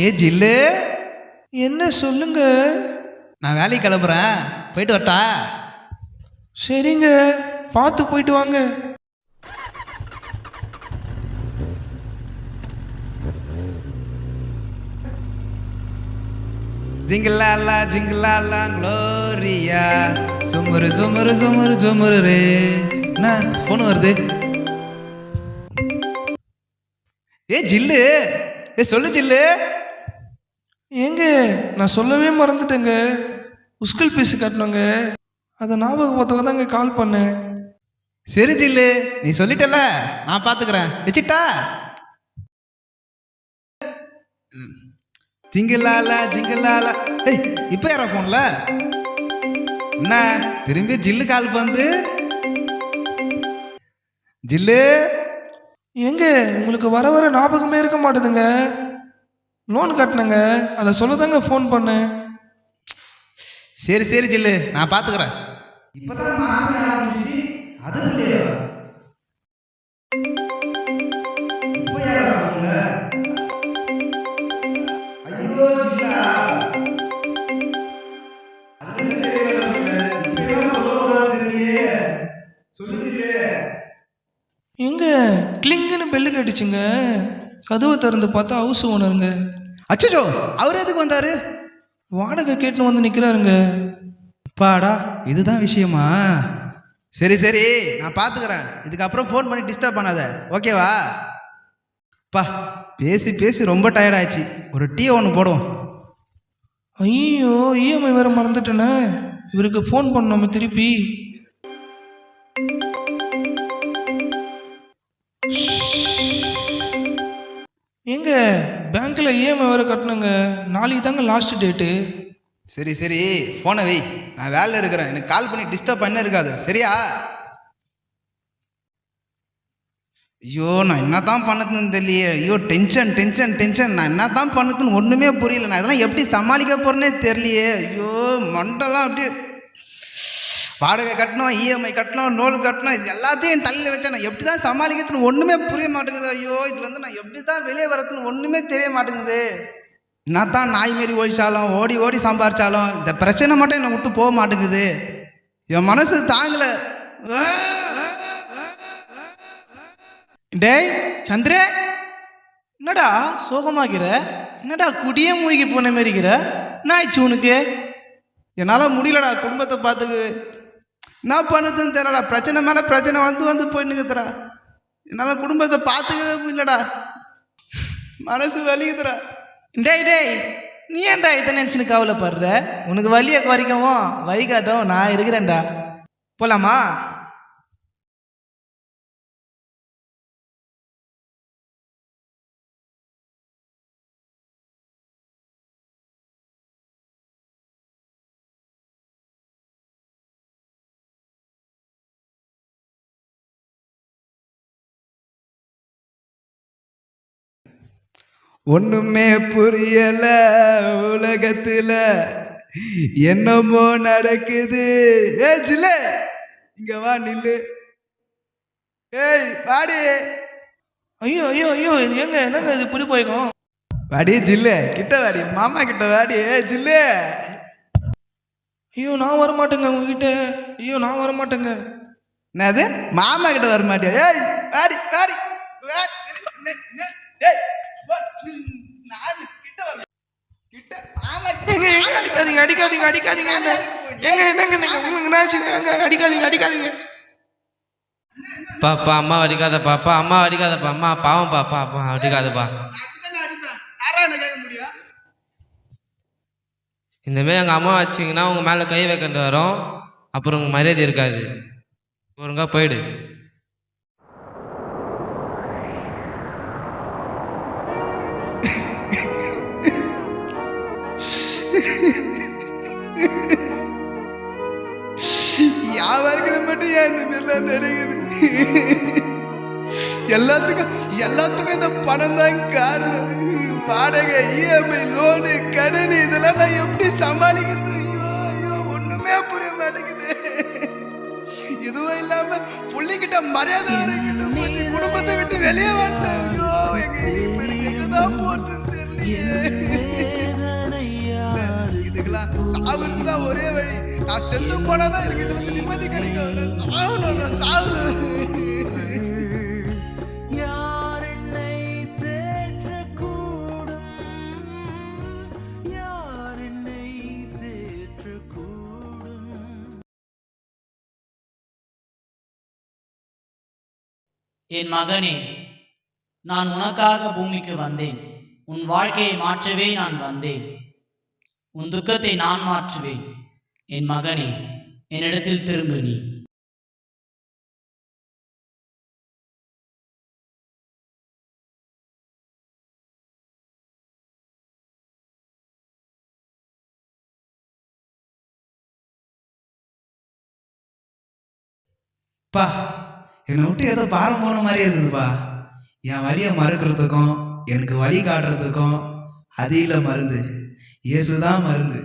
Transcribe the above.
ஏ ஜில்லு, என்ன சொல்லுங்க. நான் வேலைக்கு கிளம்புறேன், போயிட்டு வரட்டா? சரிங்க, பார்த்து போயிட்டு வாங்க. ஜிங்கிலாலா ஜிங்கிலாலா க்ளோரியா, சுமுரு சுமுரு சுமுரு சுமுரு ரே. என்ன பொண்ணு வருது? ஏ ஜில்லு, ஏ சொல்லு ஜில்லு. ஏங்க, நான் சொல்லவே மறந்துட்டேங்க. உஸ்கல் பீஸ் கட்டணுங்க, அதை ஞாபகப்படுத்தவங்க தாங்க கால் பண்ணேன். சரி ஜில்லு, நீ சொல்லிட்டல, நான் பார்த்துக்கிறேன். வச்சுட்டா? ஜிங்கிலாலா ஜிங்கிலாலா. ஏய், இப்போ யாரா ஃபோன்ல? என்ன திரும்பி ஜில்லு கால் வந்து? ஜில்லு, ஏங்க, உங்களுக்கு வர வர ஞாபகமே இருக்க மாட்டேதுங்க. லோன் கட்டினங்க, அதை சொல்லதாங்க ஃபோன் பண்ணேன். சரி சரி ஜில்லு, நான் பார்த்துக்கிறேன். இப்போதான் அது இல்லையா? இப்போ யாரா ஃபோன்ல? ஐயோ ஜில்லா, அது என்ன சொல்லுங்க. ஏங்க, கிளிங்குன்னு பெல்லு கேட்டுச்சுங்க. கதவை திறந்து பார்த்தா ஹவுஸ் ஓனருங்க. அச்சோ, அவர் எதுக்கு வந்தாரு? வாடகை கேட்டுன்னு வந்து நிற்கிறாருங்க. பாடா, இதுதான் விஷயமா? சரி சரி, நான் பார்த்துக்கிறேன். இதுக்கப்புறம் ஃபோன் பண்ணி டிஸ்டர்ப் பண்ணாத, ஓகேவா? பா, பேசி பேசி ரொம்ப டயர்ட் ஆயிடுச்சு. ஒரு டீ ஒன்று போடுவோம். ஐயோ, இஎம்ஐ வேற மறந்துட்டேனே. இவருக்கு ஃபோன் பண்ணோமே திருப்பி. எங்க பேங்க்ல இஎம்ஐ வேற கட்டணுங்க. நாளைக்கு தாங்க லாஸ்ட் டேட்டு. சரி சரி, ஃபோனை வை, நான் வேலையில் இருக்கிறேன். எனக்கு கால் பண்ணி டிஸ்டர்ப் பண்ண இருக்காது, சரியா? ஐயோ, நான் என்ன தான் பண்ணதுன்னு தெரியலையே. ஐயோ, டென்ஷன் டென்ஷன் டென்ஷன். நான் என்ன தான் பண்ணதுன்னு ஒன்றுமே புரியல. நான் இதெல்லாம் எப்படி சமாளிக்க போகிறேன்னே தெரியலையே. ஐயோ, மண்டெல்லாம் அப்படியே. வாடகை கட்டணும், இஎம்ஐ கட்டணும், லோன் கட்டணும், இது எல்லாத்தையும் என் தலையில் வச்சா நான் எப்படி தான் சமாளிக்கிறதுன்னு ஒன்றுமே புரிய மாட்டேங்குது. ஐயோ, இதுலேருந்து நான் எப்படி தான் வெளியே வரதுன்னு ஒன்றுமே தெரிய மாட்டேங்குது. என்ன தான் நாய் மாரி ஓடிச்சாலும், ஓடி ஓடி சம்பாரிச்சாலும் இந்த பிரச்சனை மட்டும் என்னை விட்டு போக மாட்டேங்குது. என் மனசு தாங்கலை. டேய் சந்திரே, என்னடா சோகமாகிற? என்னடா குடியே மூழ்கி போன மாரிக்கிற? என்ன ஆயிடுச்சு உனக்கு? என்னால் முடியலடா, குடும்பத்தை பார்த்துக்கு என்ன பண்ணுதுன்னு தெரியலடா. பிரச்சனை மேலே பிரச்சனை வந்து வந்து போயின்னுக்குதுடா. என்னால் குடும்பத்தை பார்த்துக்கவே முடியலடா. மனசு வலிக்குதுடா. டேய் டேய், நீ ஏன்டா இதை நினச்சின்னு கவலைப்படுற? உனக்கு வலியை குறைக்கவும் வழிகாட்டும் நான் இருக்கிறேன்டா. போலாமா? ஒண்ணுமே புரியல உலகத்துல, என்னமோ நடக்குது. ஏ ஜில்லே, இங்க வா நில்லு. ஏய் வாடி. ஐயோ ஐயோ ஐயோ, இது எங்க என்னங்க இது புடி போய்க்கும்? வாடி ஜில்லே, கிட்ட வாடி, மாமா கிட்ட வாடி. ஏ ஜில்லே. ஐயோ, நான் வரமாட்டேங்க உங்ககிட்ட. ஐயோ, நான் வரமாட்டேங்க. என்னது, மாமா கிட்ட வர மாட்டியா? ஏய் வாடி வாடி. அடிக்காதீங்க அடிக்காதீங்க அடிக்காதீங்க. எங்க என்னங்க நீங்க உங்களுக்கு என்னாச்சுங்க? அடிக்காதீங்க அடிக்காதீங்க. பாப்பா அம்மா அடிக்காத பாப்பா, அம்மா அடிக்காதப்பா, அம்மா பாவம் பாப்பா, அப்பா அடிக்காதப்பா. இந்தமாரி எங்கள் அம்மா வச்சிங்கன்னா உங்கள் மேலே கை வைக்கிட்டு வரும், அப்புறம் உங்கள் மரியாதை இருக்காது. ஒழுங்கா போயிடு. யாவர்களும் மட்டும் ஏன் இந்த மாதிரிலாம் நடக்குது? எல்லாத்துக்கும் இந்த பணம் தான் காரணம். வாடகை, இஎம்ஐ, லோனு, கடன், இதெல்லாம் நான் எப்படி சமாளிக்கிறது? ஐயோ ஐயோ, ஒண்ணுமே புரிய மாட்டேங்குது. இதுவும் இல்லாம பிள்ளைங்கிட்ட மரியாதை வரைக்கிட்ட போச்சு. குடும்பத்தை விட்டு வெளியே வந்துட்டேன். ஐயோ, எங்க தான் போறதுன்னு தெரியல. இதுக்கெல்லாம் சாவுறது தான் ஒரே வழி. நான் செத்து போனாதான் எனக்கு இதுல இருந்து நிம்மதி கிடைக்கும். நான் சாவணும், நான் சாவணும். என் மகனே, நான் உனக்காக பூமிக்கு வந்தேன். உன் வாழ்க்கையை மாற்றவே நான் வந்தேன். உன் துக்கத்தை நான் மாற்றுவேன். என் மகனே, என்னிடத்தில் திரும்பு நீ. பா, என்னை விட்டு ஏதோ பாரம் போன மாதிரி இருக்குதுப்பா. என் வலியை மறுக்கிறதுக்கும் எனக்கு வழி காட்டுறதுக்கும் அது இல்லை மருந்து. இயேசுதான் மருந்து.